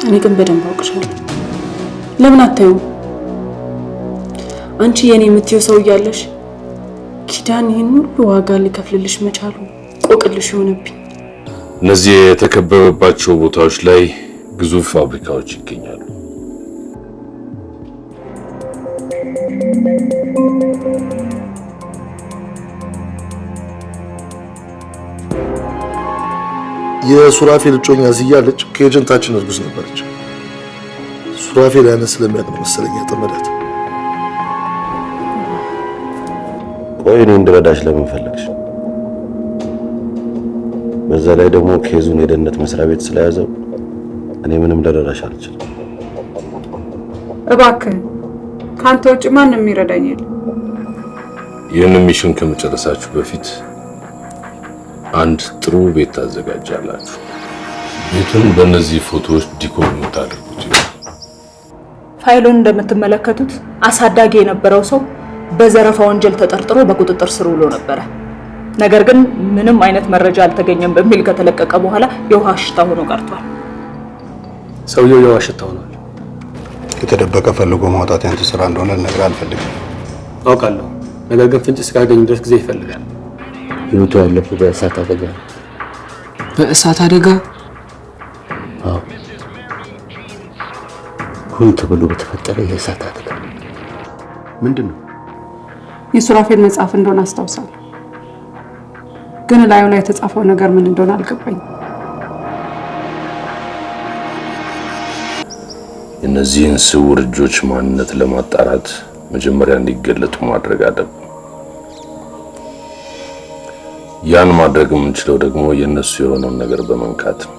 እኔ ግን በደንብ አውቅሻለሁ። ለምን አታዩ? አንቺ የኔ የምትይው ሰው እያለሽ ኪዳን ይህን ሁሉ ዋጋ ሊከፍልልሽ መቻሉ ቆቅልሽ ሆነብኝ። እነዚህ የተከበበባቸው ቦታዎች ላይ ግዙፍ ፋብሪካዎች ይገኛሉ። የሱራፌል እጮኛ እያለች ከኤጀንታችን እርጉዝ ነበረች። ሱራፌል ያንን ስለሚያውቅ ነው መሰለኝ ያጠመዳት። ቆይ እኔ እንድረዳሽ ለምን ፈለግሽ? በዛ ላይ ደግሞ ኬዙን የደህንነት መስሪያ ቤት ስለያዘው እኔ ምንም ልረዳሽ አልችልም። እባክህ ካንተ ውጭ ማንም የሚረዳኝ የለም። ይህንን ሚሽን ከመጨረሳችሁ በፊት አንድ ጥሩ ቤት ታዘጋጃላችሁ። ቤቱን በእነዚህ ፎቶዎች ዲኮር የምታደርጉት ይሆናል። ፋይሉን እንደምትመለከቱት አሳዳጊ የነበረው ሰው በዘረፋ ወንጀል ተጠርጥሮ በቁጥጥር ስር ውሎ ነበረ። ነገር ግን ምንም አይነት መረጃ አልተገኘም በሚል ከተለቀቀ በኋላ የውሃ ሽታ ሆኖ ቀርቷል። ሰውየው የውሃ ሽታ ሆኗል። የተደበቀ ፈልጎ ማውጣት ያንተ ስራ እንደሆነ ነገር አልፈልግም። አውቃለሁ። ነገር ግን ፍንጭ እስካገኝ ድረስ ጊዜ ይፈልጋል። ህይወቱ ያለፈው በእሳት አደጋ። በእሳት አደጋ? አዎ፣ ሆን ተብሎ በተፈጠረ የእሳት አደጋ። ምንድነው? የሱራፌል መጽሐፍ እንደሆነ አስታውሳለሁ። ግን ላዩ ላይ የተጻፈው ነገር ምን እንደሆነ አልገባኝም። እነዚህን ስውር እጆች ማንነት ለማጣራት መጀመሪያ እንዲገለጡ ማድረግ አለብን። ያን ማድረግ የምንችለው ደግሞ የነሱ የሆነውን ነገር በመንካት ነው።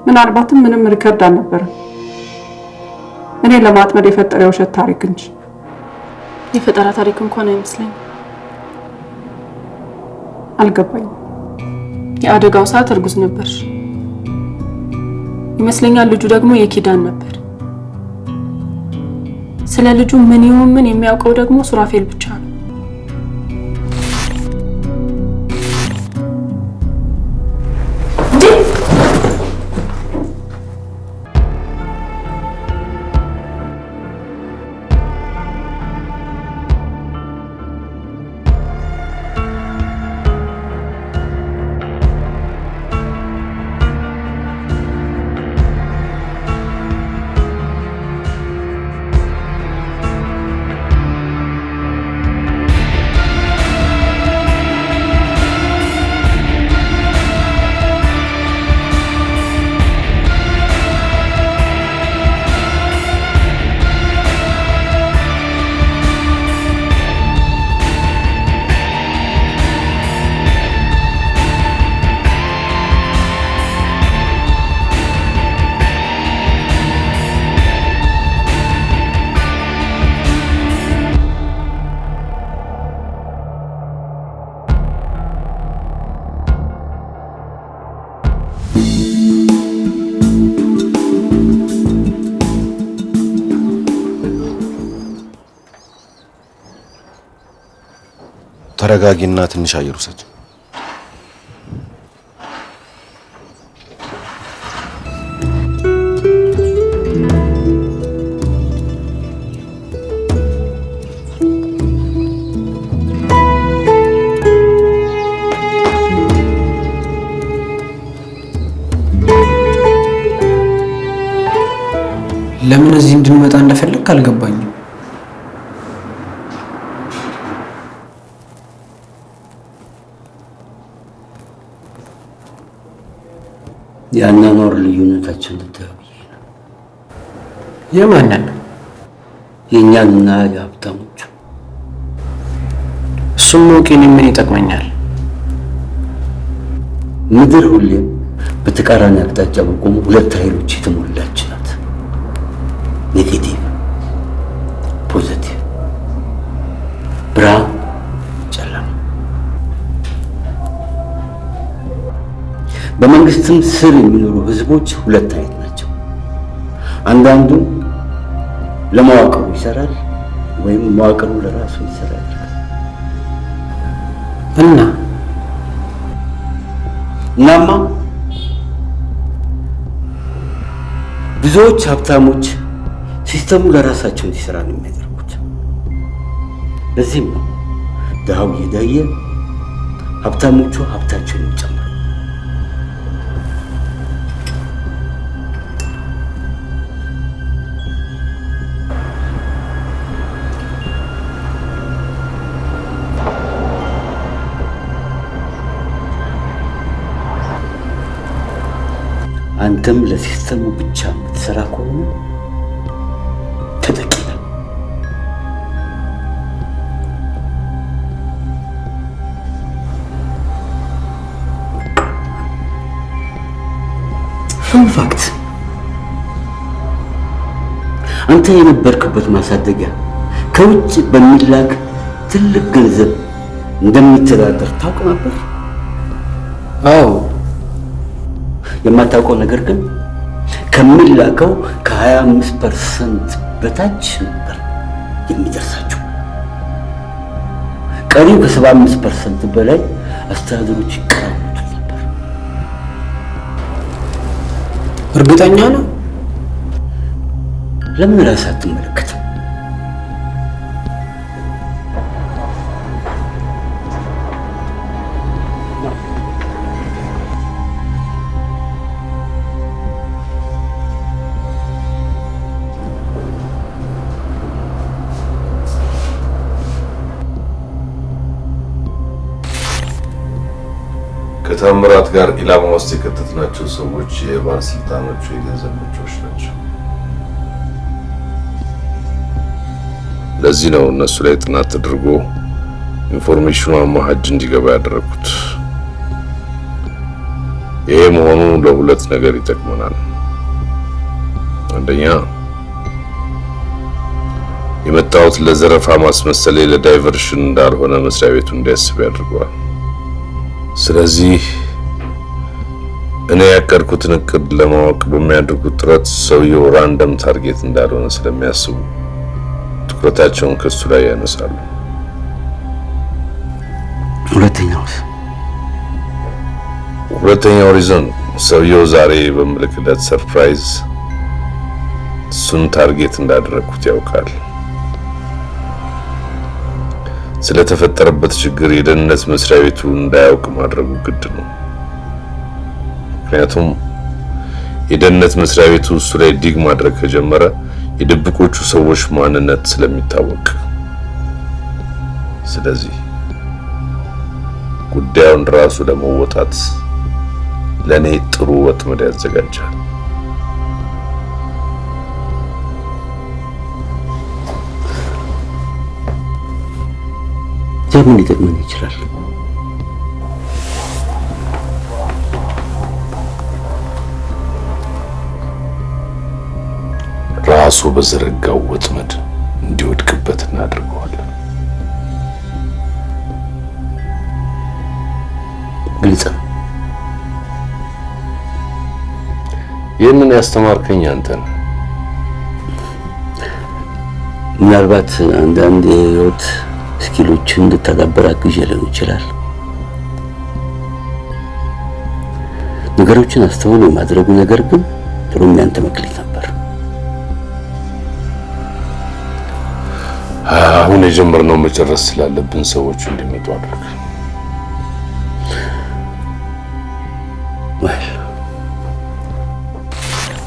ምናልባትም ምንም ሪከርድ አልነበረም። እኔ ለማጥመድ የፈጠረ የውሸት ታሪክ እንጂ የፈጠራ ታሪክ እንኳን አይመስለኝም። አልገባኝም። የአደጋው ሰዓት እርጉዝ ነበርሽ ይመስለኛል። ልጁ ደግሞ የኪዳን ነበር። ስለ ልጁ ምን ይሁን ምን የሚያውቀው ደግሞ ሱራፌል ብቻ ነው። ተረጋጊና ትንሽ አየር ውሰጂ። ለምን እዚህ እንድንመጣ እንደፈለግ አልገባኝም። የአኗኗር ልዩነታችን ልታየው ብዬ ነው። የማንን? የእኛንና የሀብታሞቹ። እሱም ሞቄን ምን ይጠቅመኛል? ምድር ሁሌም በተቃራኒ አቅጣጫ በቆሙ ሁለት ኃይሎች የተሞላች ናት። ኔጌቲቭ፣ ፖዚቲቭ፣ ብርሃን፣ ጨለማ። በመንግስትም ስር የሚኖሩ ህዝቦች ሁለት አይነት ናቸው። አንዳንዱ ለመዋቅሩ ይሰራል ወይም መዋቅሩ ለራሱ ይሰራል። ብዙዎች ሀብታሞች ሲስተሙ ለራሳቸው እንዲሰራ ነው የሚያደርጉት። ለዚህም ነው ድሃው እየዳየ ሀብታሞቹ ሀብታቸውን ይጨምራሉ። አንተም ለሲስተሙ ብቻ የምትሰራ ከሆነ ተጠቂ ነህ። ፋክት አንተ የነበርክበት ማሳደጊያ ከውጭ በሚላክ ትልቅ ገንዘብ እንደሚተዳደር ታውቅ ነበር? አዎ። የማታውቀው ነገር ግን ከሚላከው ከ25% በታች ነበር የሚደርሳቸው። ቀሪው ከ75% በላይ አስተዳደሮች ይቀራመቱ ነበር። እርግጠኛ ነው? ለምን ራስህ አትመለከትም? ከታምራት ጋር ኢላማ ውስጥ የከተትናቸው ሰዎች የባለስልጣኖቹ የገንዘብ ምንጮች ናቸው። ለዚህ ነው እነሱ ላይ ጥናት ተደርጎ ኢንፎርሜሽኑ አማሃጅ እንዲገባ ያደረኩት። ይሄ መሆኑ ለሁለት ነገር ይጠቅመናል። አንደኛ የመጣሁት ለዘረፋ ማስመሰሌ ለዳይቨርሽን እንዳልሆነ መስሪያ ቤቱ እንዲያስብ ያደርገዋል። ስለዚህ እኔ ያቀድኩትን እቅድ ለማወቅ በሚያደርጉት ጥረት ሰውየው ራንደም ታርጌት እንዳልሆነ ስለሚያስቡ ትኩረታቸውን ከሱ ላይ ያነሳሉ። ሁለተኛው ሪዝን ሰውየው ዛሬ በምልክለት ሰርፕራይዝ እሱን ታርጌት እንዳደረኩት ያውቃል። ስለተፈጠረበት ችግር የደህንነት መስሪያ ቤቱ እንዳያውቅ ማድረጉ ግድ ነው። ምክንያቱም የደህንነት መስሪያ ቤቱ እሱ ላይ ዲግ ማድረግ ከጀመረ የድብቆቹ ሰዎች ማንነት ስለሚታወቅ፣ ስለዚህ ጉዳዩን ራሱ ለመወጣት ለኔ ጥሩ ወጥመድ ያዘጋጃል። ምን ሊጠቅመን ይችላል? ራሱ በዘረጋው ወጥመድ እንዲወድቅበት እናደርገዋለን። ግልጽ ነው። ይህንን ያስተማርከኝ አንተ ነህ። ምናልባት አንዳንድ የህይወት ስኪሎችን እንድታዳብር አግዤ ሊሆን ይችላል። ነገሮችን አስተውሎ የማድረጉ ነገር ግን ጥሩ ያንተ መክሊት ነበር። አሁን የጀመርነው መጨረስ ስላለብን ሰዎች እንዲመጡ አድርግ።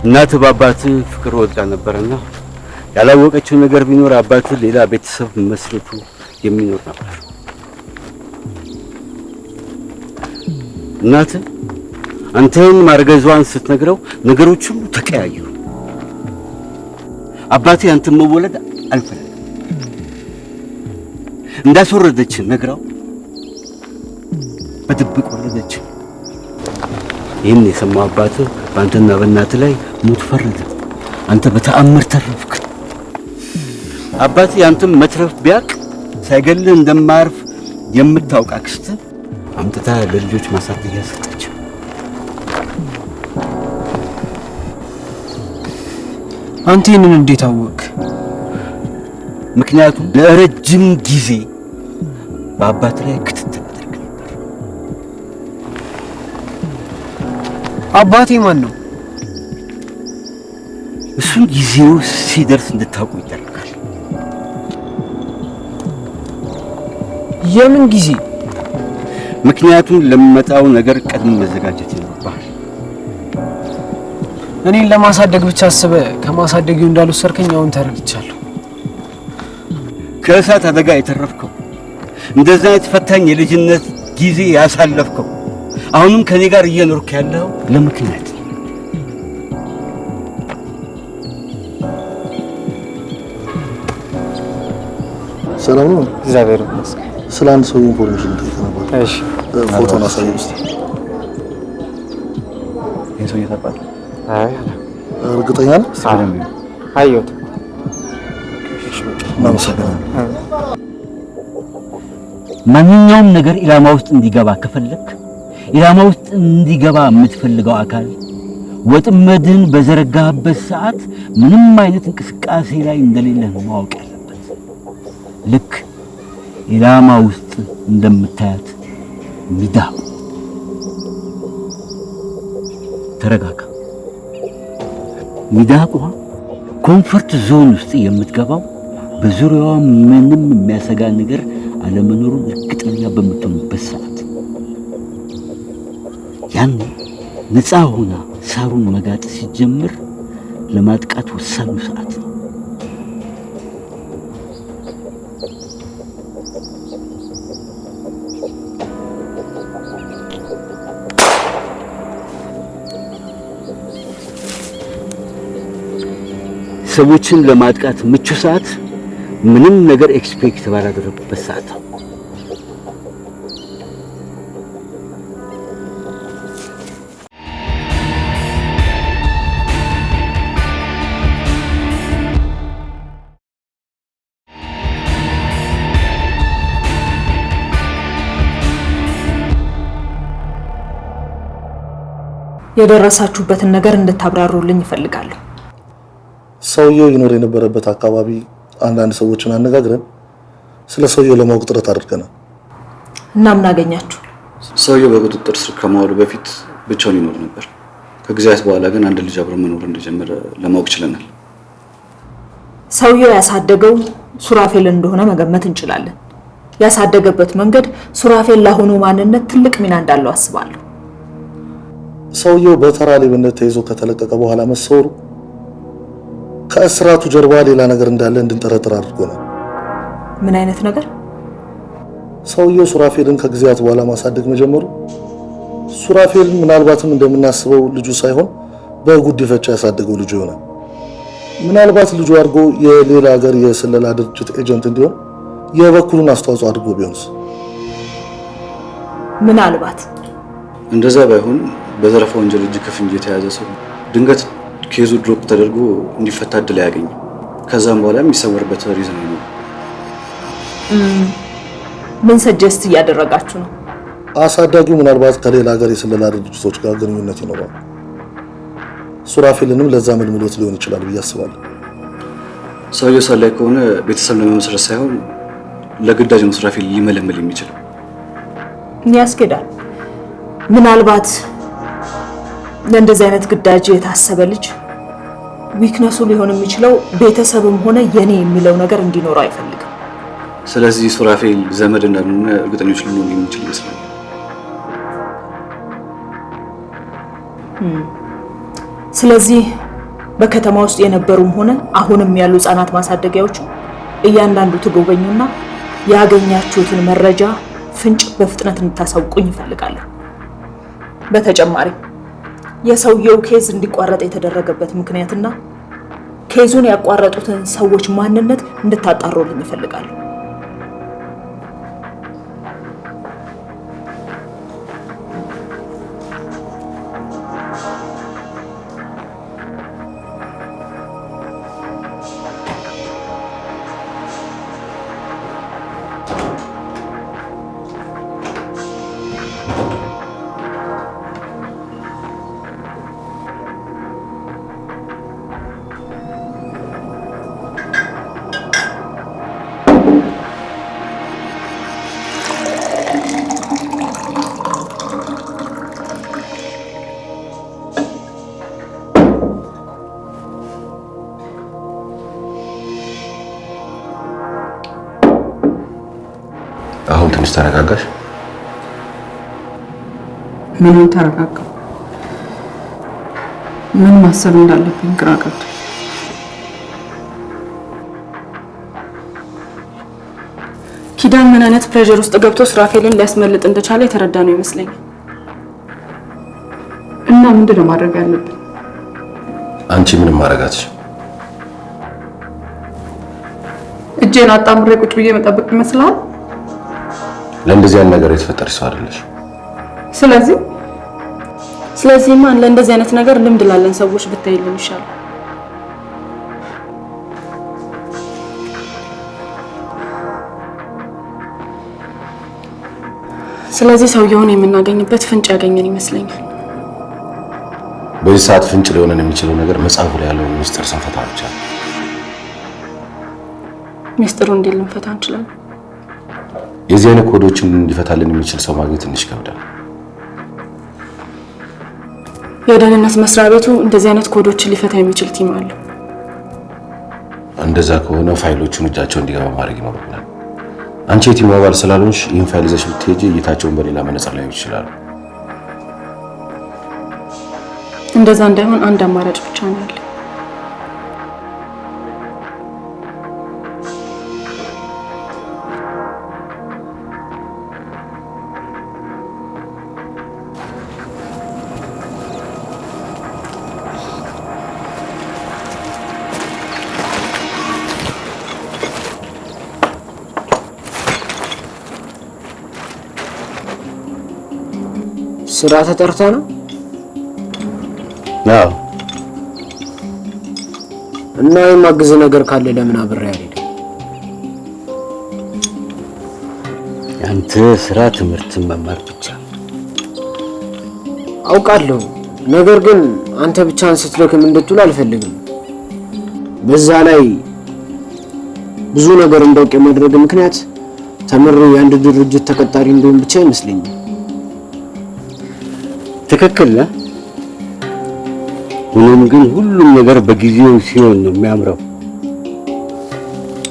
እናትህ በአባትህ ፍቅር ወድቃ ነበርና ያላወቀችው ነገር ቢኖር አባትህ ሌላ ቤተሰብ መስርቱ የሚኖር ነበር። እናትህ አንተን ማርገዟን ስትነግረው ነገሮች ሁሉ ተቀያየሩ። አባትህ አንተን መወለድ አልፈለገም። እንዳስወረደች ነግራው በድብቅ ወለደች። ይህን የሰማው አባትህ በአንተና በእናትህ ላይ ሞት ፈረደ። አንተ በተአምር ተረፍክ። አባትህ ያንተን መትረፍ ቢያቅ ሳይገልህ እንደማያርፍ የምታውቅ አክስትህ አምጥታ ለልጆች ማሳደጊያ ሰጠች። አንተ ይህንን እንዴት አወቅ? ምክንያቱም ለረጅም ጊዜ በአባት ላይ ክትትል አድርግ ነበር። አባቴ ማን ነው? እሱን ጊዜው ሲደርስ እንድታውቁ ይደረጋል። የምን ጊዜ? ምክንያቱም ለሚመጣው ነገር ቀድሞ መዘጋጀት ይኖርብሃል። እኔን ለማሳደግ ብቻ አስበህ ከማሳደጊው እንዳልወሰድከኝ አሁን ተረድቻለሁ። ከእሳት አደጋ የተረፍከው፣ እንደዛ አይነት ፈታኝ የልጅነት ጊዜ ያሳለፍከው፣ አሁንም ከኔ ጋር እየኖርክ ያለው ለምክንያት ነው። ሰላም ነው? እግዚአብሔር ይመስገን። ስለ አንድ ሰው ኢንፎርሜሽን ተከታተል። እሺ፣ ፎቶና ሳይሆን እስቲ የሰው እየተባለ አይ እርግጠኛ ነህ? አየሁት። ማንኛውም ነገር ኢላማ ውስጥ እንዲገባ ከፈለክ ኢላማ ውስጥ እንዲገባ የምትፈልገው አካል ወጥመድን በዘረጋበት ሰዓት ምንም አይነት እንቅስቃሴ ላይ እንደሌለ ማወቅ ያለበት። ልክ ኢላማ ውስጥ እንደምታያት ሚዳቋ። ተረጋጋ። ሚዳቋ ኮምፎርት ዞን ውስጥ የምትገባው በዙሪያዋ ምንም የሚያሰጋ ነገር አለመኖሩን እርግጠኛ በምትሆንበት ሰዓት፣ ያን ነፃ ሆና ሳሩን መጋጥ ሲጀምር ለማጥቃት ወሳኙ ሰዓት ነው። ሰዎችን ለማጥቃት ምቹ ሰዓት ምንም ነገር ኤክስፔክት ባላደረጉበት ሰዓት ነው። የደረሳችሁበትን ነገር እንድታብራሩልኝ እፈልጋለሁ። ሰውየው ይኖር የነበረበት አካባቢ አንዳንድ ሰዎችን አነጋግረን ስለ ሰውየው ለማወቅ ጥረት አድርገናል። እና ምን አገኛችሁ? ሰውየው በቁጥጥር ስር ከመዋሉ በፊት ብቻውን ይኖር ነበር። ከጊዜያት በኋላ ግን አንድ ልጅ አብሮ መኖር እንደጀመረ ለማወቅ ችለናል። ሰውየው ያሳደገው ሱራፌል እንደሆነ መገመት እንችላለን። ያሳደገበት መንገድ ሱራፌል ለአሁኑ ማንነት ትልቅ ሚና እንዳለው አስባለሁ። ሰውየው በተራ ሌብነት ተይዞ ከተለቀቀ በኋላ መሰወሩ ከእስራቱ ጀርባ ሌላ ነገር እንዳለ እንድንጠረጥር አድርጎናል። ምን አይነት ነገር? ሰውየው ሱራፌልን ከጊዜያት በኋላ ማሳደግ መጀመሩ ሱራፌል ምናልባትም እንደምናስበው ልጁ ሳይሆን በጉዲፈቻ ያሳደገው ልጁ ይሆናል። ምናልባት ልጁ አድርጎ የሌላ ሀገር የስለላ ድርጅት ኤጀንት እንዲሆን የበኩሉን አስተዋጽኦ አድርጎ ቢሆንስ? ምናልባት እንደዛ ባይሆን በዘረፋ ወንጀል እጅ ከፍንጅ የተያዘ ሰው ድንገት ኬዙ ድሮፕ ተደርጎ እንዲፈታ እድል አያገኝም። ከዛም በኋላ የሚሰወርበት ሪዝን ነው። ምን ሰጀስት እያደረጋችሁ ነው? አሳዳጊው ምናልባት ከሌላ ሀገር የስለላ ድርጅቶች ጋር ግንኙነት ይኖረዋል። ሱራፌልንም ለዛ መልምሎት ሊሆን ይችላል ብዬ አስባለሁ። ሰውየው ሰላይ ከሆነ ቤተሰብ ለመመስረት ሳይሆን ለግዳጅ ነው ሱራፌል ሊመለመል የሚችለው። ያስኬዳል። ምናልባት ለእንደዚህ አይነት ግዳጅ የታሰበ ልጅ ዊክነሱ ሊሆን የሚችለው ቤተሰብም ሆነ የኔ የሚለው ነገር እንዲኖረው አይፈልግም። ስለዚህ ሱራፌል ዘመድ እንዳልሆነ እርግጠኞች ልንሆን የምንችል ይመስላል። ስለዚህ በከተማ ውስጥ የነበሩም ሆነ አሁንም ያሉ ህጻናት ማሳደጊያዎች እያንዳንዱ ትጎበኙና ያገኛችሁትን መረጃ ፍንጭ በፍጥነት እንድታሳውቁኝ እፈልጋለሁ። በተጨማሪ የሰውየው ኬዝ እንዲቋረጥ የተደረገበት ምክንያትና ኬዙን ያቋረጡትን ሰዎች ማንነት እንድታጣሩልኝ እፈልጋለሁ። አሁን ትንሽ ተረጋጋሽ? ምንም ተረጋጋው? ምን ማሰብ እንዳለብኝ ግራ ገብቶኝ። ኪዳን ምን አይነት ፕሬሸር ውስጥ ገብቶ ሱራፌልን ሊያስመልጥ እንደቻለ የተረዳ ነው ይመስለኛል። እና ምንድን ነው ማድረግ ያለብን? አንቺ ምንም ማረጋትሽ? እጄን አጣምሬ ቁጭ ብዬ መጠበቅ ይመስላል? ለእንደዚህ አይነት ነገር የተፈጠረሽ ሰው አይደለሽ። ስለዚህማ ለእንደዚህ አይነት ነገር ልምድ ላለን ሰዎች ብታይልን ይሻላል። ስለዚህ ሰውየውን የምናገኝበት ፍንጭ ያገኘን ይመስለኛል። በዚህ ሰዓት ፍንጭ ሊሆነን የሚችለው ነገር መጽሐፉ ላይ ያለው ሚስጥር ስንፈታ ብቻ ነው። ሚስጥሩ እንዴት ልንፈታ እንችላለን? የዚህ አይነት ኮዶችን እንዲፈታልን የሚችል ሰው ማግኘት ትንሽ ይከብዳል። የደህንነት መስሪያ ቤቱ እንደዚህ አይነት ኮዶችን ሊፈታ የሚችል ቲም አለው። እንደዛ ከሆነ ፋይሎቹን እጃቸው እንዲገባ ማድረግ ይኖርብናል። አንቺ የቲሙ አባል ስላልሆንሽ ይህን ፋይል ይዘሽ ብትሄጂ እይታቸውን በሌላ መነጽር ላይ ይችላሉ። እንደዛ እንዳይሆን አንድ አማራጭ ብቻ ነው ያለው። ስራ ተጠርታ ነው? አዎ። እና የማግዝ ነገር ካለ ለምን አብሬ አልሄድም? ያንተ ስራ ትምህርትን መማር ብቻ አውቃለሁ። ነገር ግን አንተ ብቻህን ስትደክም እንድትውል አልፈልግም። በዛ ላይ ብዙ ነገር እንዳውቅ የማድረግ ምክንያት ተምሬ የአንድ ድርጅት ተቀጣሪ እንደሆን ብቻ ይመስለኛል። ትክክል ነህ። ሆኖም ግን ሁሉም ነገር በጊዜው ሲሆን ነው የሚያምረው።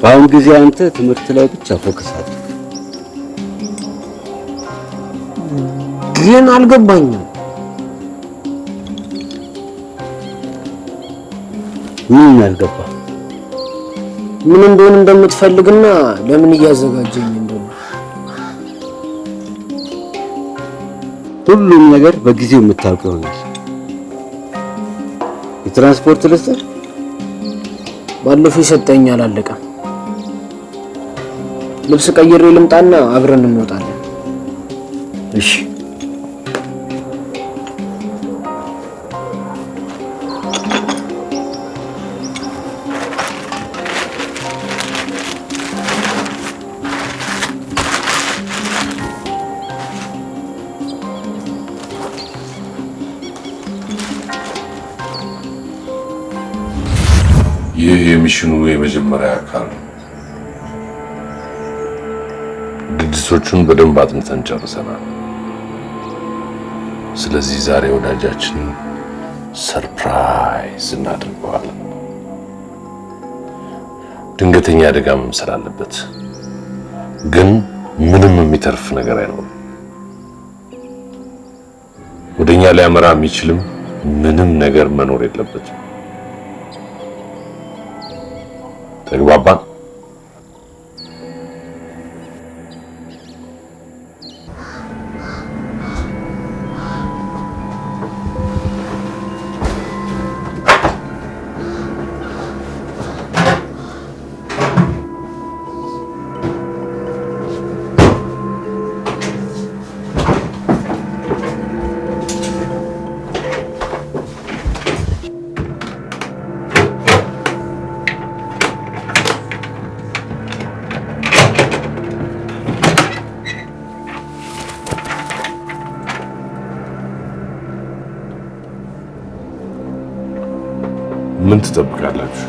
በአሁን ጊዜ አንተ ትምህርት ላይ ብቻ ፎከስ አድርግ። ግን አልገባኝም። ምን ያልገባ? ምን እንደሆነ እንደምትፈልግና ለምን እያዘጋጀኝ እንደሆነ። ሁሉም ነገር በጊዜው የምታውቀው ይሆናል። የትራንስፖርት ልስጥር? ባለፈው ይሰጠኝ አላለቀም። ልብስ ቀይሬ ልምጣና አብረን እንወጣለን። እሺ። ይህ የሚሽኑ የመጀመሪያ አካል ነው። ድርጅቶቹን በደንብ አጥንተን ጨርሰናል። ስለዚህ ዛሬ ወዳጃችንን ሰርፕራይዝ እናድርገዋለን። ድንገተኛ አደጋ መምሰል አለበት፣ ግን ምንም የሚተርፍ ነገር አይኖርም። ወደኛ ሊያመራ የሚችልም ምንም ነገር መኖር የለበትም። ተግባባን? ምን ትጠብቃላችሁ?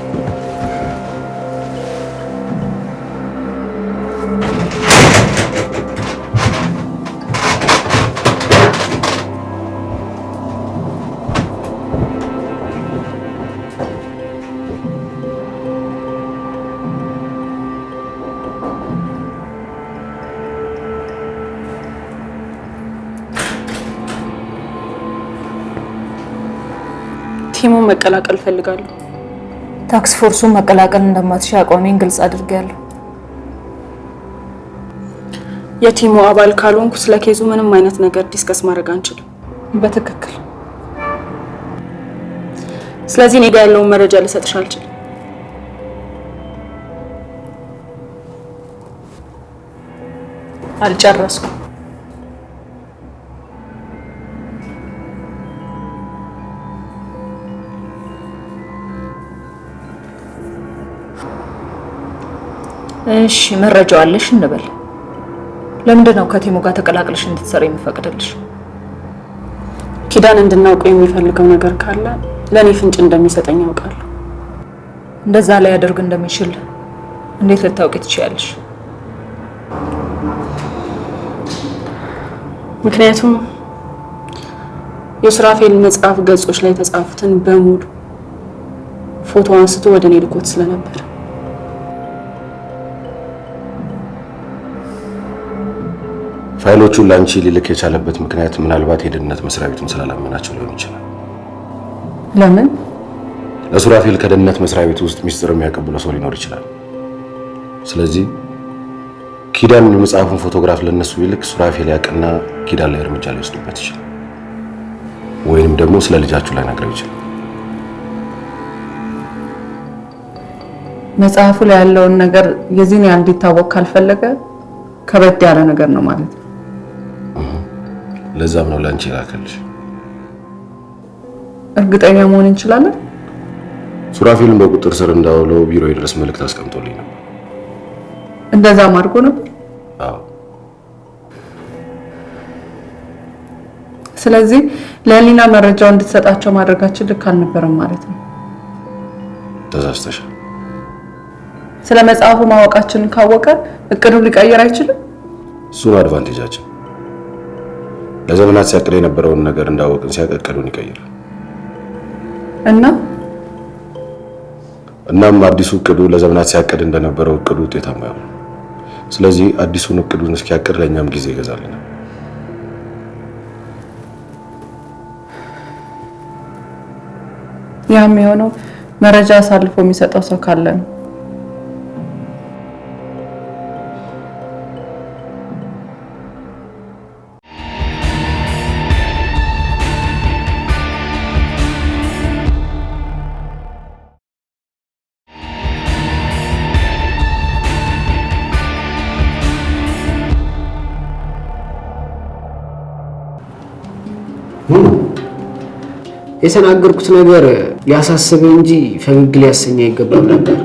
ቲሙን መቀላቀል ፈልጋለሁ። ታክስ ፎርሱን መቀላቀል እንደማትሻ አቋሜን ግልጽ አድርጌያለሁ። የቲሙ አባል ካልሆንኩ ስለ ኬዙ ምንም አይነት ነገር ዲስከስ ማድረግ አንችልም። በትክክል። ስለዚህ እኔ ጋር ያለውን መረጃ ልሰጥሽ አልችልም። አልጨረስኩም። እሺ መረጃው አለሽ እንበል። ለምንድን ነው ከቲሙ ጋር ተቀላቅለሽ እንድትሰሪ የሚፈቅድልሽ? ኪዳን እንድናውቀው የሚፈልገው ነገር ካለ ለኔ ፍንጭ እንደሚሰጠኝ ያውቃለሁ። እንደዛ ላይ ያደርግ እንደሚችል እንዴት ልታውቂ ትችያለሽ? ምክንያቱም የሱራፌል መጽሐፍ ገጾች ላይ የተጻፉትን በሙሉ ፎቶ አንስቶ ወደ እኔ ልኮት ስለነበር ፋይሎቹን ላንቺ ሊልክ የቻለበት ምክንያት ምናልባት የደህንነት መስሪያ ቤቱን ስላላመናቸው ሊሆን ይችላል። ለምን? ለሱራፌል ከደህንነት መስሪያ ቤቱ ውስጥ ሚስጥር የሚያቀብለው ሰው ሊኖር ይችላል። ስለዚህ ኪዳን የመጽሐፉን ፎቶግራፍ ለነሱ ይልክ ሱራፌል ያቅና ኪዳን ላይ እርምጃ ሊወስድበት ይችላል። ወይንም ደግሞ ስለ ልጃችሁ ላይ ነግረው ይችላል። መጽሐፉ ላይ ያለውን ነገር የዚህን ያህል እንዲታወቅ ካልፈለገ ከበድ ያለ ነገር ነው ማለት ነው። ለዛም ነው ላንቺ ላከልሽ። እርግጠኛ መሆን እንችላለን? ሱራፌልን በቁጥጥር ስር እንዳውለው ቢሮ ድረስ መልእክት አስቀምጦልኝ ነበር። እንደዛም አድርጎ ነበር? አዎ። ስለዚህ ለሊና መረጃው እንድትሰጣቸው ማድረጋችን ልክ አልነበረም ማለት ነው። ተሳስተሻል። ስለ መጽሐፉ ማወቃችንን ካወቀ እቅዱን ሊቀየር አይችልም? እሱን አድቫንቴጃችን ለዘመናት ሲያቅድ የነበረውን ነገር እንዳወቅን ሲያቀቅዱን ይቀይራል። እናም አዲሱ እቅዱ ለዘመናት ሲያቅድ እንደነበረው እቅዱ ውጤታማ ይሆናል። ስለዚህ አዲሱን እቅዱን እስኪያቅድ ለኛም ጊዜ ይገዛልና ያም የሆነው መረጃ አሳልፎ የሚሰጠው ሰው ካለ ነው። የተናገርኩት ነገር ሊያሳስብ እንጂ ፈገግ ሊያሰኝ አይገባም ነበር።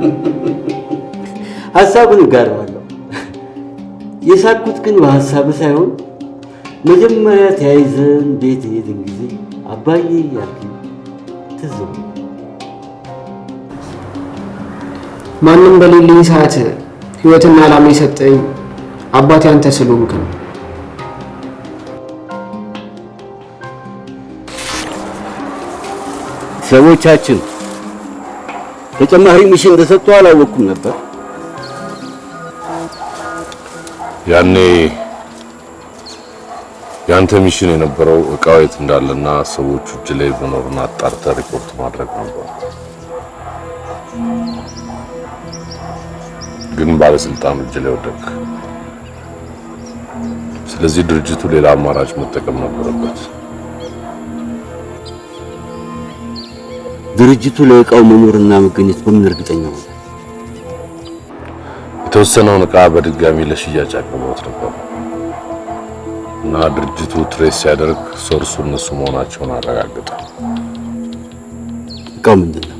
ሐሳቡን እጋራለሁ። የሳኩት ግን በሐሳብ ሳይሆን መጀመሪያ ተያይዘን ቤት ሄድን ጊዜ አባዬ ያልከኝ ትዝ ብሎኝ ማንም በሌለኝ ሰዓት ህይወትና ዓላማ የሰጠኝ አባቴ አንተ ስለሆንክ ነው። ሰዎቻችን ተጨማሪ ሚሽን እንደሰጡ አላወቅኩም ነበር። ያኔ ያንተ ሚሽን የነበረው እቃው የት እንዳለና ሰዎቹ እጅ ላይ መኖሩን አጣርተህ ሪፖርት ማድረግ ነበር። ግን ባለስልጣኑ እጅ ላይ ወደቅ። ስለዚህ ድርጅቱ ሌላ አማራጭ መጠቀም ነበረበት። ድርጅቱ ለእቃው መኖርና መገኘት በምን እርግጠኛ ነው? የተወሰነውን እቃ በድጋሚ ለሽያጭ አቅርቦት ነበር እና ድርጅቱ ትሬስ ሲያደርግ ሶርሱ እነሱ መሆናቸውን አረጋገጠ። እቃው ምንድን ነው?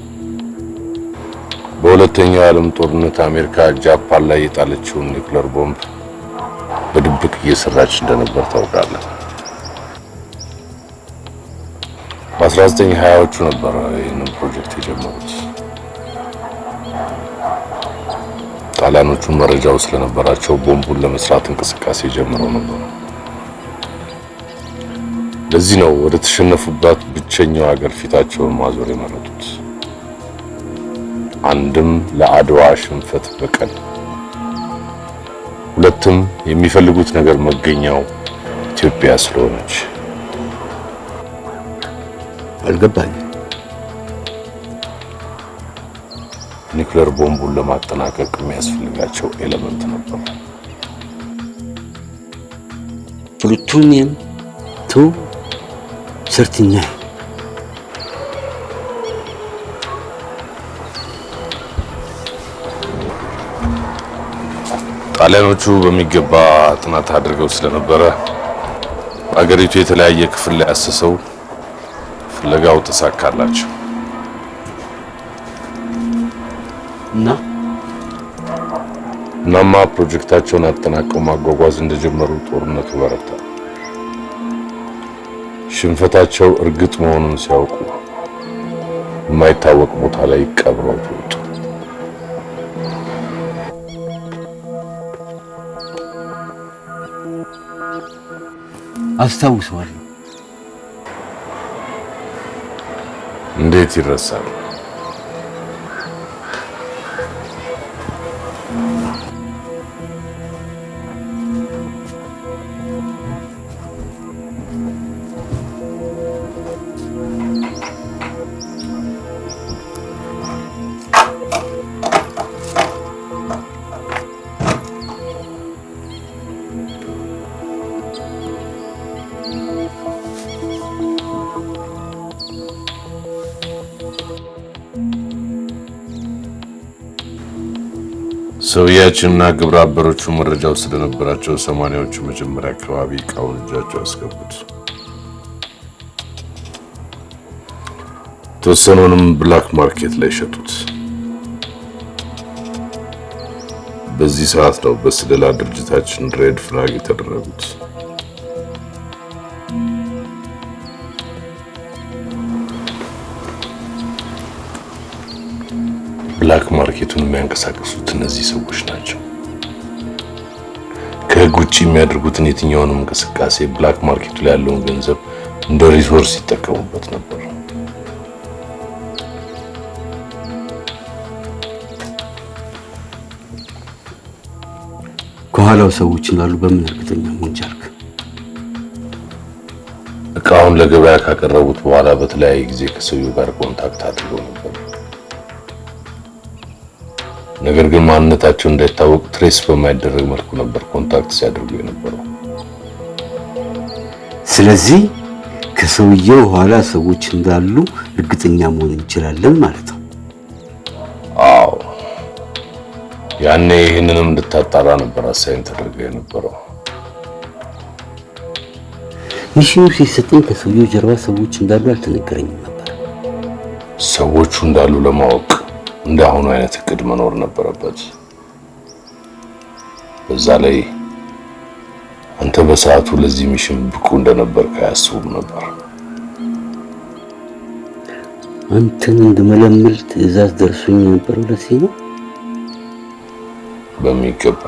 በሁለተኛው የዓለም ጦርነት አሜሪካ ጃፓን ላይ የጣለችውን ኒውክሌር ቦምብ በድብቅ እየሰራች እንደነበር ታውቃለህ። በ1920ዎቹ ነበር ይህንን ፕሮጀክት የጀመሩት። ጣሊያኖቹ መረጃው ስለነበራቸው ቦምቡን ለመስራት እንቅስቃሴ ጀምረው ነበር። ለዚህ ነው ወደ ተሸነፉባት ብቸኛው ሀገር ፊታቸውን ማዞር የመረጡት። አንድም ለአድዋ ሽንፈት በቀል፣ ሁለትም የሚፈልጉት ነገር መገኛው ኢትዮጵያ ስለሆነች። አልገባኝም። ኒውክሌር ቦምቡን ለማጠናቀቅ የሚያስፈልጋቸው ኤሌመንት ነበሩ። ፕሉቶኒየም 239 ጣሊያኖቹ በሚገባ ጥናት አድርገው ስለነበረ አገሪቱ የተለያየ ክፍል ላይ አሰሰው ፍለጋው ተሳካላቸው እናማ ፕሮጀክታቸውን አጠናቀው ማጓጓዝ እንደጀመሩ ጦርነቱ በረታ። ሽንፈታቸው እርግጥ መሆኑን ሲያውቁ የማይታወቅ ቦታ ላይ ቀብረው ወጡ። አስታውሰዋለሁ። እንዴት ይረሳል? ሰውያችንና ግብረ አበሮቹ መረጃው ስለነበራቸው 80ዎቹ መጀመሪያ አካባቢ እቃውን እጃቸው አስገቡት። ተወሰኑንም ብላክ ማርኬት ላይ ሸጡት። በዚህ ሰዓት ነው በስለላ ድርጅታችን ሬድ ፍላግ የተደረጉት። ብላክ ማርኬቱን የሚያንቀሳቅሱት እነዚህ ሰዎች ናቸው። ከህግ ውጪ የሚያደርጉትን የትኛውንም እንቅስቃሴ ብላክ ማርኬቱ ላይ ያለውን ገንዘብ እንደ ሪሶርስ ይጠቀሙበት ነበር። ከኋላው ሰዎች እንዳሉ በምን እርግጠኛ መሆን ቻልክ? እቃውን ለገበያ ካቀረቡት በኋላ በተለያየ ጊዜ ከሰውየው ጋር ኮንታክት አድርገው ነበር። ነገር ግን ማንነታቸው እንዳይታወቅ ትሬስ በማይደረግ መልኩ ነበር ኮንታክት ሲያደርጉ የነበረው። ስለዚህ ከሰውየው ኋላ ሰዎች እንዳሉ እርግጠኛ መሆን እንችላለን ማለት ነው። አዎ፣ ያኔ ይህንንም እንድታጣራ ነበር አሳይን ተደርገው የነበረው። ሚሽኑ ሲሰጠኝ ከሰውየው ጀርባ ሰዎች እንዳሉ አልተነገረኝም ነበር። ሰዎቹ እንዳሉ ለማወቅ እንዳሁኑ አይነት እቅድ መኖር ነበረበት። በዛ ላይ አንተ በሰዓቱ ለዚህ ሚሽን ብቁ እንደነበርክ አያስቡም ነበር። አንተን እንድመለምል ትዕዛዝ ደርሶኝ የነበረው ለዚህ ነው። በሚገባ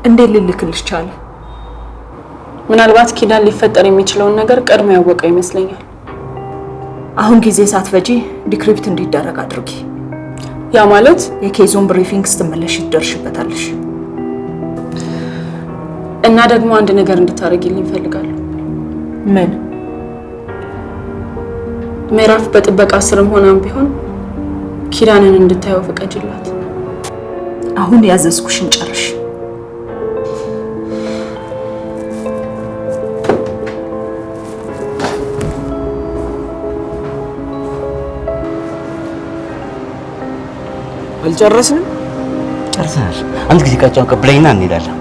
እንዴት ልልክልሽ ቻለ? ምናልባት ኪዳን ሊፈጠር የሚችለውን ነገር ቀድሞ ያወቀ ይመስለኛል። አሁን ጊዜ ሳትፈጂ ዲክሪፕት እንዲደረግ አድርጊ። ያ ማለት የኬዞን ብሪፊንግ ስትመለሽ ይደርሽበታለሽ። እና ደግሞ አንድ ነገር እንድታረጊልኝ ፈልጋለሁ። ምን? ምዕራፍ በጥበቃ ስርም ሆናም ቢሆን ኪዳንን እንድታየው ፍቀጅላት። አሁን ያዘዝኩሽን ጨርሽ። አልጨረስንም? ጨርሰናል። አንድ ጊዜ ቃጫውን ቀብለኝና እንሄዳለን።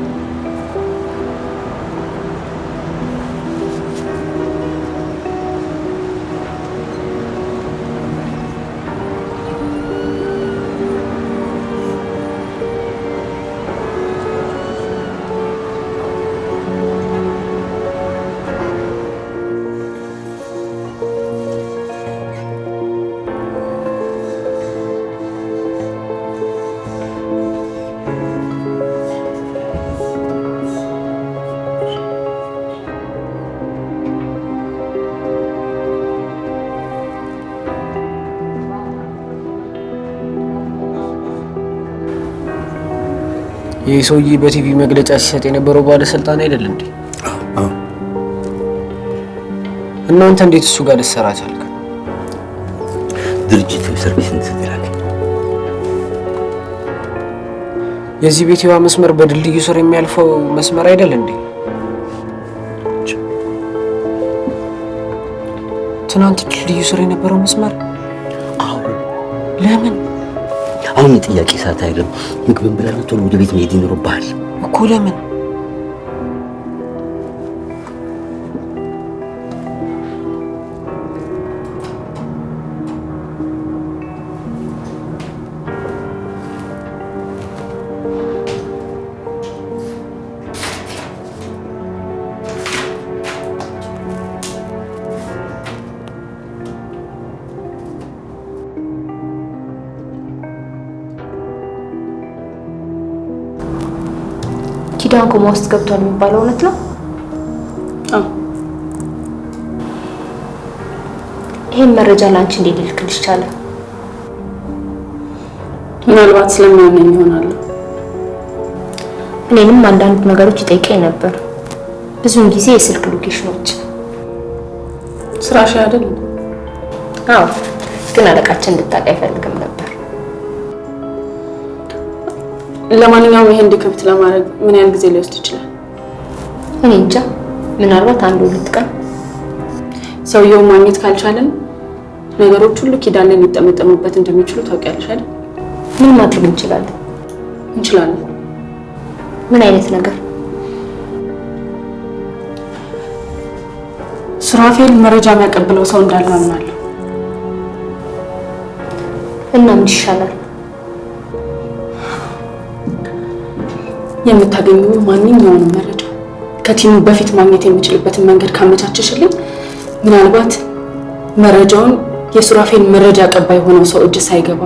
የሰውዬ በቲቪ መግለጫ ሲሰጥ የነበረው ባለስልጣን አይደል እንዴ? አዎ። እናንተ እንዴት እሱ ጋር ልትሰራ ቻልክ? ድርጅቱ ሰርቪስ እንሰጥራለን። የዚህ ቤት የውሃ መስመር በድልድዩ ስር የሚያልፈው መስመር አይደል እንዴ? ትናንት ድልድዩ ስር የነበረው መስመር? አዎ። ለምን? አሁን የጥያቄ ሰዓት አይደለም። ምግብን ብላ ቶሎ ወደ ቤት መሄድ ይኖርብሃል እኮ። ለምን? ኪዳን ኮማ ውስጥ ገብቷል የሚባለው እውነት ነው? አዎ። ይሄን መረጃ ላንቺ እንዴት ልልክልሽ ቻለ? ምናልባት ስለሚያመኝ ይሆናል። እኔንም አንዳንድ ነገሮች ይጠይቀኝ ነበር። ብዙውን ጊዜ የስልክ ሎኬሽኖች። ስራሽ አይደል? አዎ፣ ግን አለቃችን እንድታውቅ አይፈልግም ነበር። ለማንኛውም ይሄን እንዲከብት ለማድረግ ምን ያህል ጊዜ ሊወስድ ይችላል? እኔ እንጃ፣ ምናልባት 1-2 ቀን። ሰውየውን ማግኘት ካልቻለን ነገሮች ሁሉ ኪዳን ላይ ሊጠመጠሙበት እንደሚችሉ ታውቂያለሽ አይደል? ምን ማድረግ እንችላለን? ምን አይነት ነገር? ሱራፌል መረጃ የሚያቀብለው ሰው እንዳለ አምናለሁ። እና ምን ይሻላል? የምታገኙ ማንኛውንም መረጃ ከቲሙ በፊት ማግኘት የሚችልበትን መንገድ ካመቻቸሽልኝ ምናልባት መረጃውን የሱራፌል መረጃ አቀባይ ሆነው ሰው እጅ ሳይገባ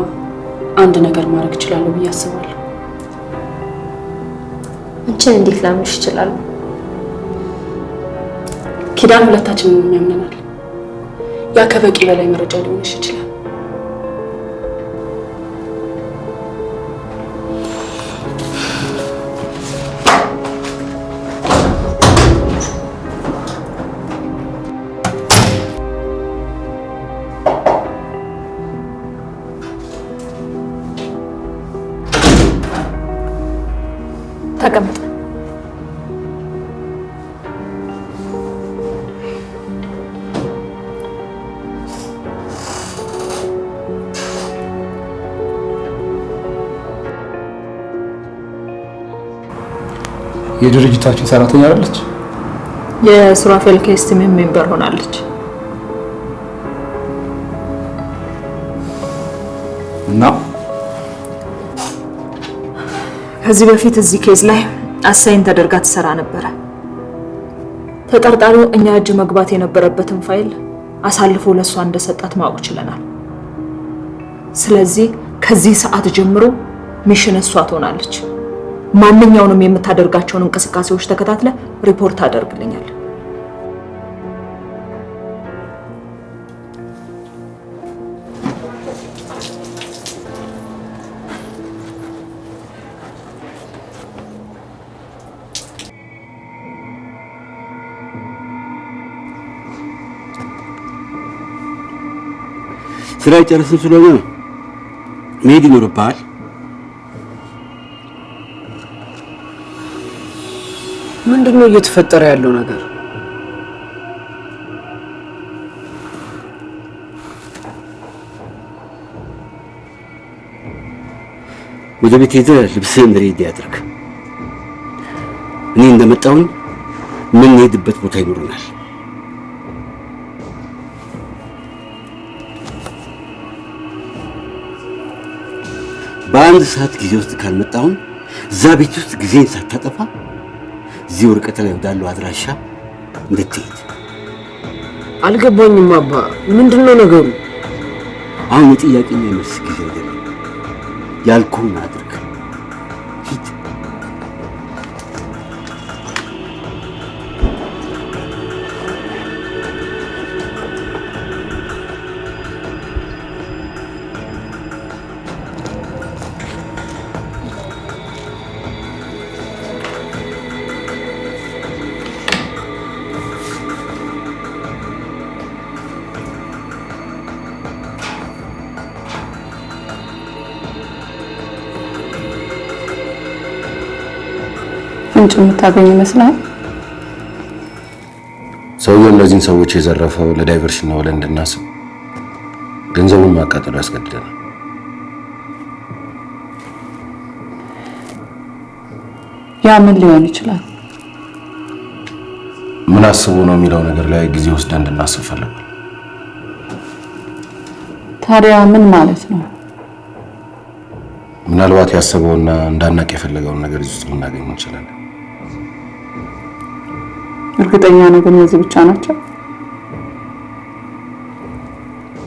አንድ ነገር ማድረግ እችላለሁ ብዬ አስባለሁ። አንቺን እንዴት ላምንሽ እችላለሁ? ኪዳን ሁለታችንን ያምነናል። ያ ከበቂ በላይ መረጃ ሊሆንሽ ይችላል። ተቀመጥ። የድርጅታችን ሰራተኛ አይደለች? የሱራፌል ኬስ ቲም ሜምበር ሆናለች። እና ከዚህ በፊት እዚህ ኬዝ ላይ አሳይን ተደርጋ ትሰራ ነበረ። ተጠርጣሪው እኛ እጅ መግባት የነበረበትን ፋይል አሳልፎ ለሷ እንደሰጣት ማወቅ ችለናል። ስለዚህ ከዚህ ሰዓት ጀምሮ ሚሽን እሷ ትሆናለች። ማንኛውንም የምታደርጋቸውን እንቅስቃሴዎች ተከታትለ ሪፖርት አደርግልኛል። ስራ ጨርሰን ስለሆነ መሄድ ይኖርብሃል። ምንድነው እየተፈጠረ ያለው ነገር? ወደ ቤት ሄደህ ልብስህን ሬዲ አድርግ። እኔ እንደመጣሁኝ ምን ሄድበት ቦታ ይኖረናል። በአንድ ሰዓት ጊዜ ውስጥ ካልመጣሁኝ እዛ ቤት ውስጥ ጊዜን ሳታጠፋ እዚህ ወረቀት ላይ ወዳለው አድራሻ እንድትሄድ። አልገባኝም አባ፣ ምንድነው ነገሩ? አሁን የጥያቄና የመልስ ጊዜ አይደለም። ያልኩህን አድርግ። ሂድ። ፍንጭ የምታገኝ ይመስላል። ሰውየው እነዚህን ሰዎች የዘረፈው ለዳይቨርሽን ነው ብለን እንድናስብ ገንዘቡን ማቃጠሉ ያስገድደናል። ያ ምን ሊሆን ይችላል? ምን አስቡ ነው የሚለው ነገር ላይ ጊዜ ወስደን እንድናስብ ፈልጓል። ታዲያ ምን ማለት ነው? ምናልባት ያሰበውና እንዳናቅ የፈለገውን ነገር እዚህ ውስጥ ልናገኝ እንችላለን። እርግጠኛ ነው ግን እነዚህ ብቻ ናቸው?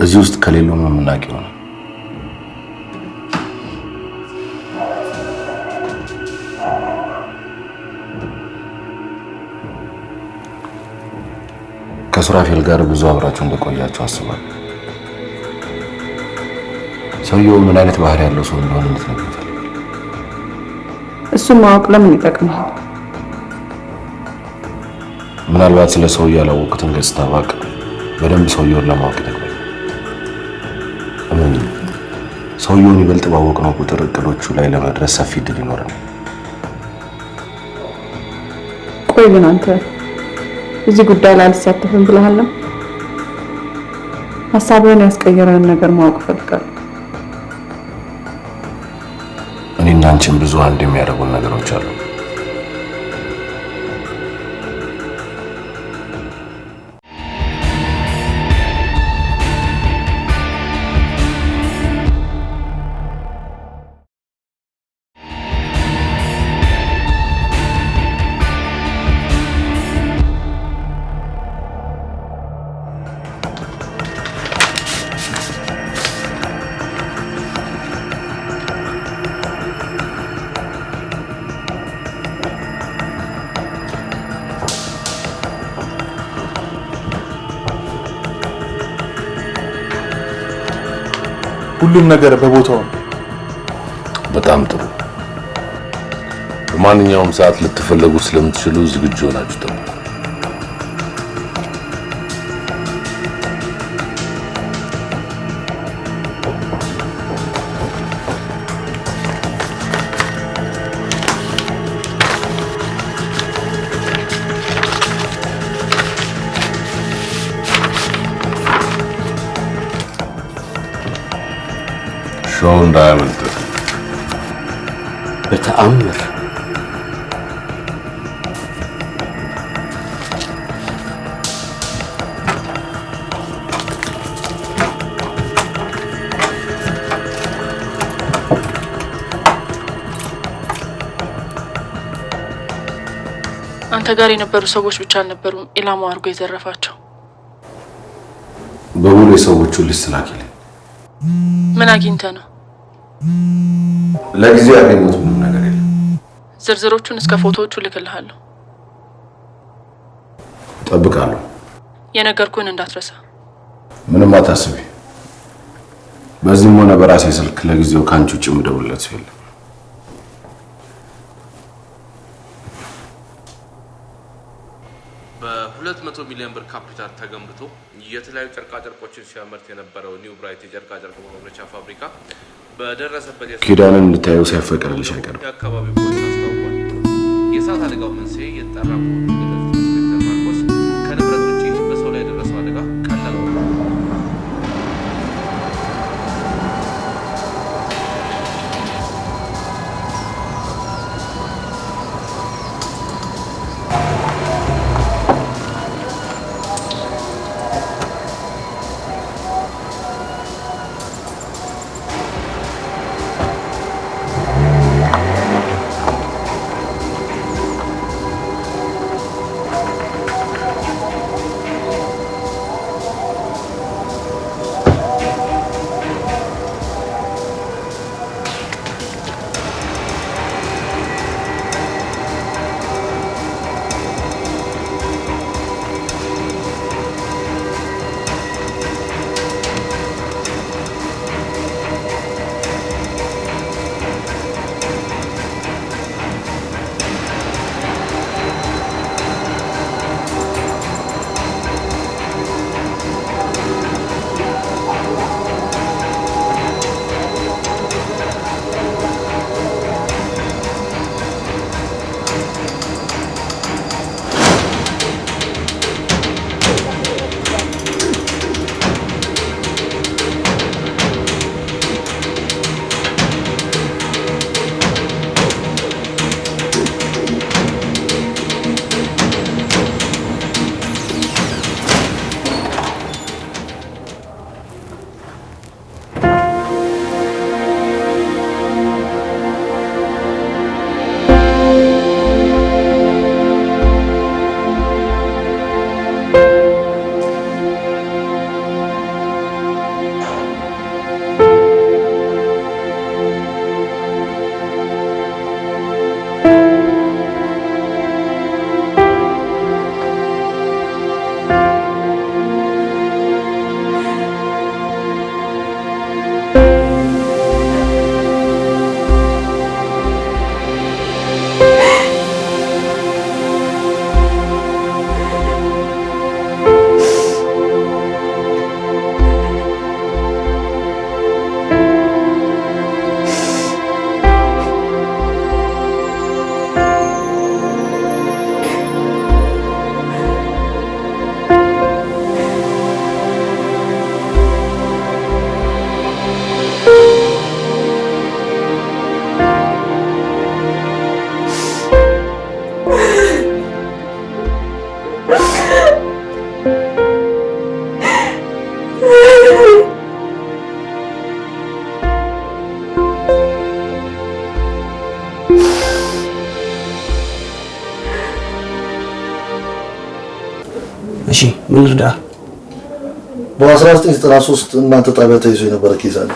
እዚህ ውስጥ ከሌሉ ነው የምናውቅ ይሆናል። ከሱራፌል ጋር ብዙ አብራችሁ እንደቆያችሁ አስባለሁ። ሰውየው ምን አይነት ባህሪ ያለው ሰው እንደሆነ እንድትነግረኝ እፈልጋለሁ። እሱን ማወቅ ለምን ይጠቅማል? ምናልባት ስለ ሰውየው ያላወቅኩትን ገጽታ ባቅ በደንብ ሰውየውን ለማወቅ ይጠቅማል። ሰውየውን ይበልጥ ባወቅነው ቁጥር እቅዶቹ ላይ ለመድረስ ሰፊ እድል ይኖረናል። ቆይ ግን አንተ እዚህ ጉዳይ ላይ አልሳተፍም ብለሃል? ሀሳብህን ያስቀየረን ነገር ማወቅ እፈልጋለሁ። እኔና አንቺን ብዙ አንድ የሚያደርጉን ነገሮች አሉ። ሁሉም ነገር በቦታው ነው። በጣም ጥሩ። በማንኛውም ሰዓት ልትፈለጉ ስለምትችሉ ዝግጁ ሆናችሁ ጠብቁ። ሾው እንዳያመልጥ በተአምር አንተ ጋር የነበሩ ሰዎች ብቻ አልነበሩም ኢላማው አድርጎ የዘረፋቸው። በሙሉ የሰዎቹ ሊስት ላኪልኝ። ምን አግኝተህ ነው? ለጊዜው ያገኘሁት ምንም ነገር የለም። ዝርዝሮቹን እስከ ፎቶዎቹ ልክልሃለሁ። ጠብቃለሁ። የነገርኩህን እንዳትረሳ። ምንም አታስቢ። በዚህም ሆነ በራሴ ስልክ ለጊዜው ካንቺ ውጭ የምደውልለት ሰው የለም። በ200 ሚሊዮን ብር ካፒታል ተገንብቶ የተለያዩ ጨርቃ ጨርቆችን ሲያመርት የነበረው ኒው ብራይት የጨርቃ ጨርቅ ማምረቻ ፋብሪካ በደረሰበት ኪዳንን እንድታየው ሳይፈቀድልሽ አይቀርም። የአካባቢው ፖሊስ አስታውቋል። የእሳት አደጋው መንስኤ የተጣራ መሆኑን የገለጹት ኢንስፔክተር ማርቆስ ከንብረት ውጪ በሰው ላይ የደረሰው አደጋ ቀላል ነው። እሺ ምን ልርዳ? በ1993 እናንተ ጣቢያ ተይዞ የነበረ ኬዝ አለ።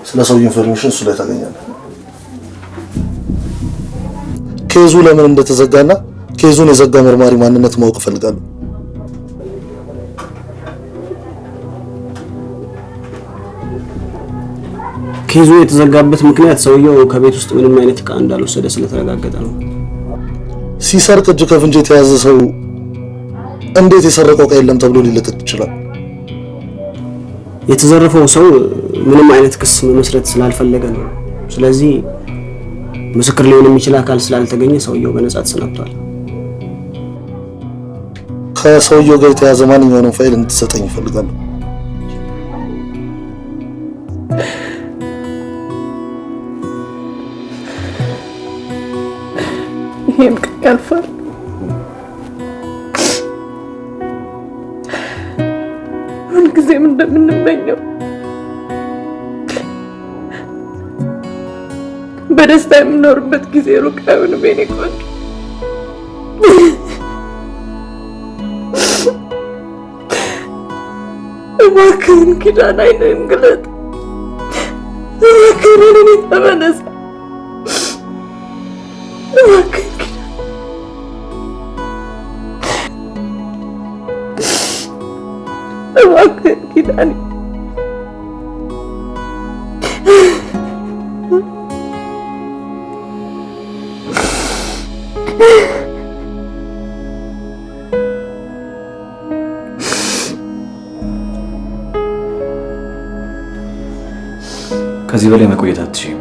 ስለ ሰው ኢንፎርሜሽን እሱ ላይ ታገኛለህ። ኬዙ ለምን እንደተዘጋና ኬዙን የዘጋ መርማሪ ማንነት ማወቅ እፈልጋለሁ። ኬዙ የተዘጋበት ምክንያት ሰውየው ከቤት ውስጥ ምንም አይነት ዕቃ እንዳልወሰደ ስለተረጋገጠ ነው። ሲሰርቅ እጅ ከፍንጅ የተያዘ ሰው እንዴት የሰረቀው ዕቃ የለም ተብሎ ሊለቀቅ ይችላል? የተዘረፈው ሰው ምንም አይነት ክስ መመስረት ስላልፈለገ ነው። ስለዚህ ምስክር ሊሆን የሚችል አካል ስላልተገኘ ሰውየው በነጻ ተሰናብቷል። ከሰውየው ጋር የተያዘ ማንኛውንም ፋይል እንድትሰጠኝ እፈልጋለሁ። ይሄም ቀን ያልፋል። ሁልጊዜም እንደምንመኘው በደስታ የምኖርበት ጊዜ ሩቅ አይሆንም የኔ ቆንጆ። እባክህን ኪዳን ዓይንህን ግለጥ። እባክህን ወደ እኔ ተመለስ። እባክህን እባክህን ኪዳኔ ከዚህ በላይ መቆየት አትችይም።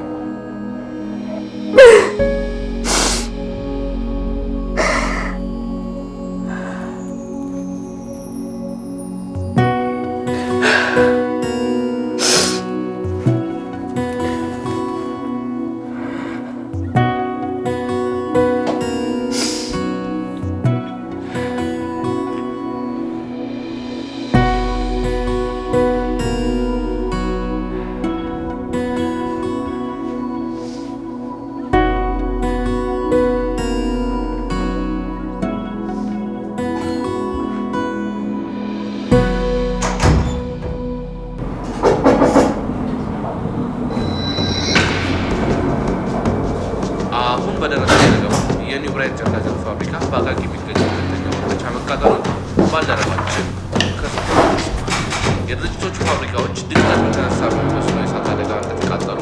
የድርጅቶቹ ፋብሪካዎች ድንገት በተነሳ በሚመስሉ የእሳት አደጋ እንደተቃጠሉ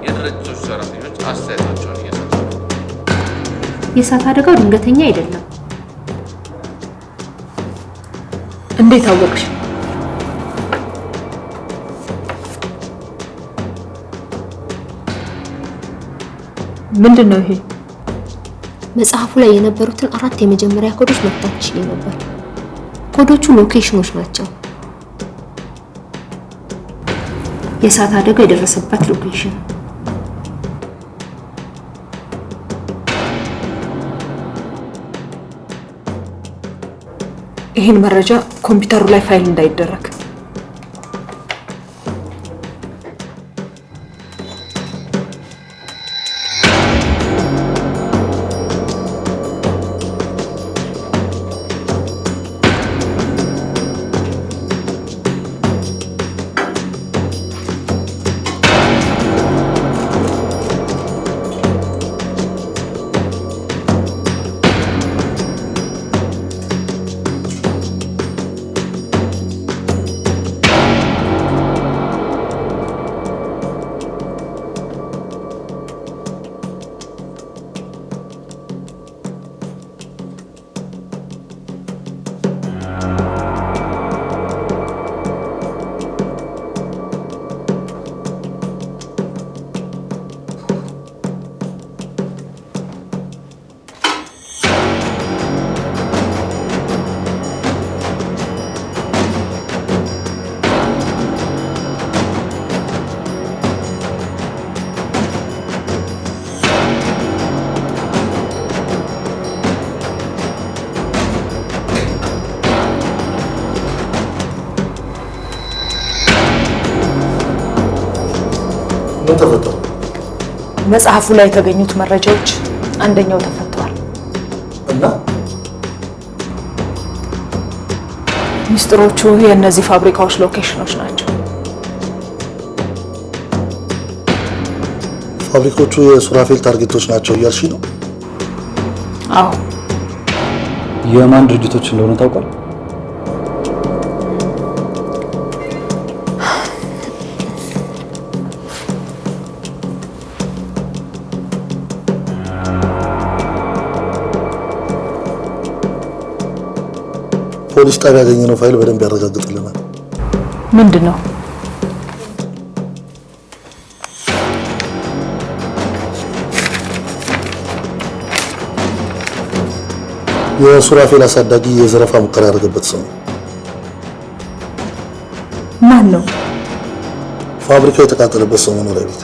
የድርጅቶቹ ሰራተኞች አስተያየታቸውን እየሰጡ ነው። የእሳት አደጋው ድንገተኛ አይደለም። እንዴት አወቅሽ? ምንድን ነው ይሄ? መጽሐፉ ላይ የነበሩትን 4 የመጀመሪያ ኮዶች መፍታት ችዬ ነበር። ኮዶቹ ሎኬሽኖች ናቸው። የእሳት አደጋ የደረሰበት ሎኬሽን። ይህን መረጃ ኮምፒውተሩ ላይ ፋይል እንዳይደረግ። መጽሐፉ ላይ የተገኙት መረጃዎች አንደኛው ተፈቷል እና ሚስጥሮቹ የእነዚህ ፋብሪካዎች ሎኬሽኖች ናቸው። ፋብሪካዎቹ የሱራፌል ታርጌቶች ናቸው እያልሽ ነው? አዎ። የማን ድርጅቶች እንደሆነ ታውቃል? ፖሊስ ጣቢያ ያገኘነው ፋይል በደንብ ያረጋግጥልናል። ምንድን ነው? የሱራፌል አሳዳጊ የዘረፋ ሙከራ ያደረገበት ሰው ነው። ማን ነው? ፋብሪካው የተቃጠለበት ሰው መኖሪያ ቤት